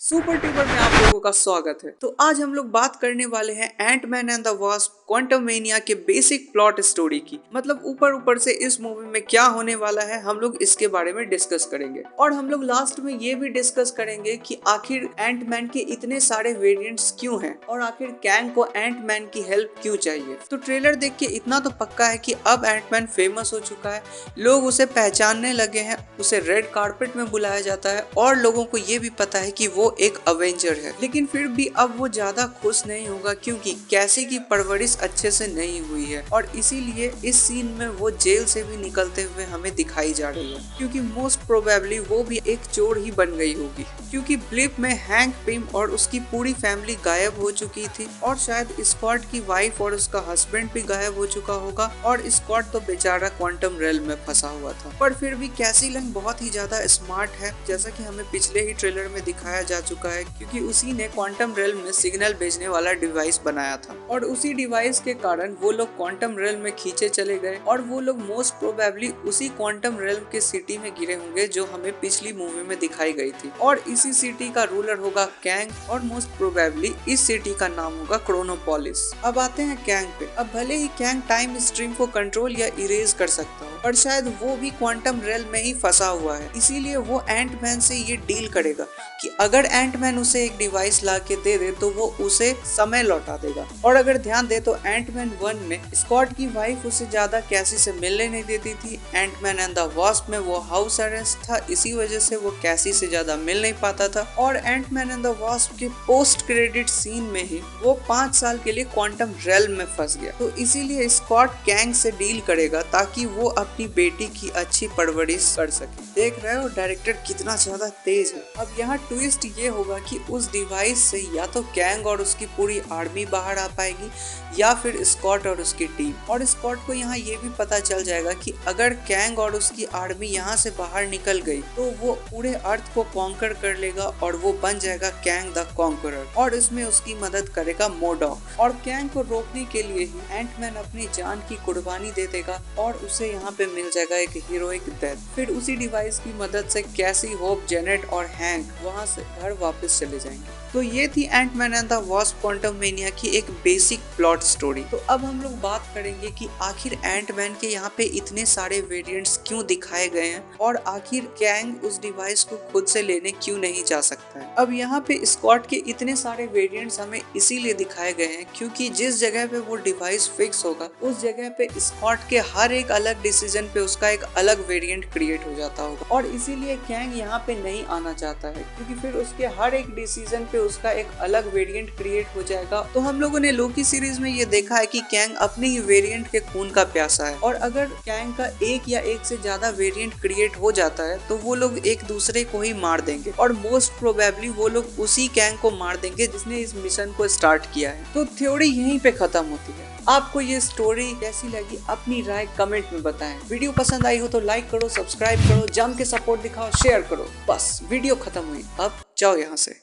Super tuber में आप लोगों का स्वागत है। तो आज हम लोग बात करने वाले हैं Ant Man and the Wasp Quantumania के बेसिक प्लॉट स्टोरी की। मतलब ऊपर से इस मूवी में क्या होने वाला है हम लोग इसके बारे में डिस्कस करेंगे और हम लोग लास्ट में ये भी डिस्कस करेंगे कि आखिर एंटमैन के इतने सारे वेरिएंट्स क्यों हैं और आखिर कैंग को एंटमैन की हेल्प क्यों चाहिए। तो ट्रेलर देख के इतना तो पक्का है कि अब एंटमैन फेमस हो चुका है, लोग उसे पहचानने लगे हैं, उसे रेड कार्पेट में बुलाया जाता है और लोगों को ये भी पता है कि वो एक अवेंजर है। लेकिन फिर भी अब वो ज्यादा खुश नहीं होगा क्योंकि कैसी की परवरिश अच्छे से नहीं हुई है और इसीलिए इस सीन में वो जेल से भी निकलते हुए हमें दिखाई जा रही है, क्योंकि मोस्ट प्रोबेबली वो भी एक चोर ही बन गई होगी, क्योंकि ब्लिप में हैंक पिम और उसकी पूरी फैमिली गायब हो चुकी थी और शायद स्कॉट की वाइफ और उसका हस्बैंड भी गायब हो चुका होगा और स्कॉट तो बेचारा क्वांटम रेल्म में फंसा हुआ था। पर फिर भी कैसी लंग बहुत ही ज्यादा स्मार्ट है, जैसा कि हमें पिछले ही ट्रेलर में दिखाया जा चुका है, क्योंकि उसी ने क्वांटम रेल्म में सिग्नल भेजने वाला डिवाइस बनाया था और उसी डिवाइस के कारण वो लोग क्वांटम रेल्म में खींचे चले गए और वो लोग मोस्ट प्रोबेबली उसी क्वांटम रेल्म के सिटी में गिरे होंगे जो हमें पिछली मूवी में दिखाई गई थी और इसी सिटी का रूलर होगा कैंग और मोस्ट प्रोबेबली इस सिटी का नाम होगा क्रोनोपोलिस। अब आते हैं कैंग पे। अब भले ही कैंग टाइम स्ट्रीम को कंट्रोल या इरेज कर सकता हो पर शायद वो भी क्वांटम रेल्म में ही फंसा हुआ है, इसीलिए वो एंटमैन से ये डील करेगा कि अगर एंटमैन उसे एक डिवाइस ला के दे दे तो वो उसे समय लौटा देगा। और अगर ध्यान दे तो एंटमैन 1 में स्कॉट की वाइफ उसे ज्यादा कैसी से मिलने नहीं देती थी, एंटमैन एंड द वास्प में वो हाउस अरेस्ट था, इसी वजह से वो कैसी से ज्यादा मिल नहीं पाता था और एंटमैन एंड द वास्प के पोस्ट क्रेडिट सीन में ही वो 5 साल के लिए क्वांटम रेल्म में फंस गया। तो इसीलिए स्कॉट कैंग से डील करेगा ताकि वो अपनी बेटी की अच्छी परवरिश कर सके। देख रहे हो डायरेक्टर कितना ज्यादा तेज है। अब यहाँ ट्विस्ट ये होगा कि उस डिवाइस से या तो कैंग और उसकी पूरी आर्मी बाहर आ पाएगी या फिर स्कॉट और उसकी टीम। और स्कॉट को यहाँ ये भी पता चल जाएगा कि अगर कैंग और उसकी आर्मी यहाँ से बाहर निकल गई तो वो पूरे अर्थ को कॉन्कर कर लेगा और वो बन जाएगा कैंग द कॉन्करर और इसमें उसकी मदद करेगा मोडॉक। और कैंग को रोकने के लिए ही एंटमैन अपनी जान की कुर्बानी दे देगा और उसे यहाँ पे मिल जाएगा एक हीरोइक डेथ। फिर उसी डिवाइस की मदद से कैसी, होप, जेनेट और हैंक वहाँ से घर वापस चले जाएंगे। तो ये थी Ant Man and the Wasp Quantumania की एक बेसिक प्लॉट स्टोरी। तो अब हम लोग बात करेंगे कि आखिर एंटमैन के यहाँ पे इतने सारे वेरिएंट्स क्यों दिखाए गए हैं और आखिर कैंग उस डिवाइस को खुद से लेने क्यों नहीं जा सकता है। अब यहाँ पे स्कॉट के इतने सारे वेरिएंट्स हमें इसीलिए दिखाए गए हैं क्योंकि जिस जगह पे वो डिवाइस फिक्स होगा उस जगह पे स्कॉट के हर एक अलग डिसीजन पे उसका एक अलग वेरिएंट क्रिएट हो जाता होगा और इसीलिए कैंग यहाँ पे नहीं आना चाहता है, क्योंकि फिर उसके हर एक डिसीजन पे उसका एक अलग वेरिएंट क्रिएट हो जाएगा। तो हम लोगों ने लोकी सीरीज में ये देखा है कि कैंग अपने ही वेरिएंट के खून का प्यासा है और अगर कैंग का एक या एक से ज्यादा वेरिएंट क्रिएट हो जाता है तो वो लोग एक दूसरे को ही मार देंगे और मोस्ट प्रोबेबली वो लोग उसी कैंग को मार देंगे जिसने इस मिशन को स्टार्ट किया है। तो थ्योरी यहीं पे खत्म होती है। आपको ये स्टोरी कैसी लगी अपनी राय कमेंट में बताएं। वीडियो पसंद आई हो तो लाइक करो, सब्सक्राइब करो, जम के सपोर्ट दिखाओ, शेयर करो। बस वीडियो खत्म हुई, अब जाओ यहाँ से।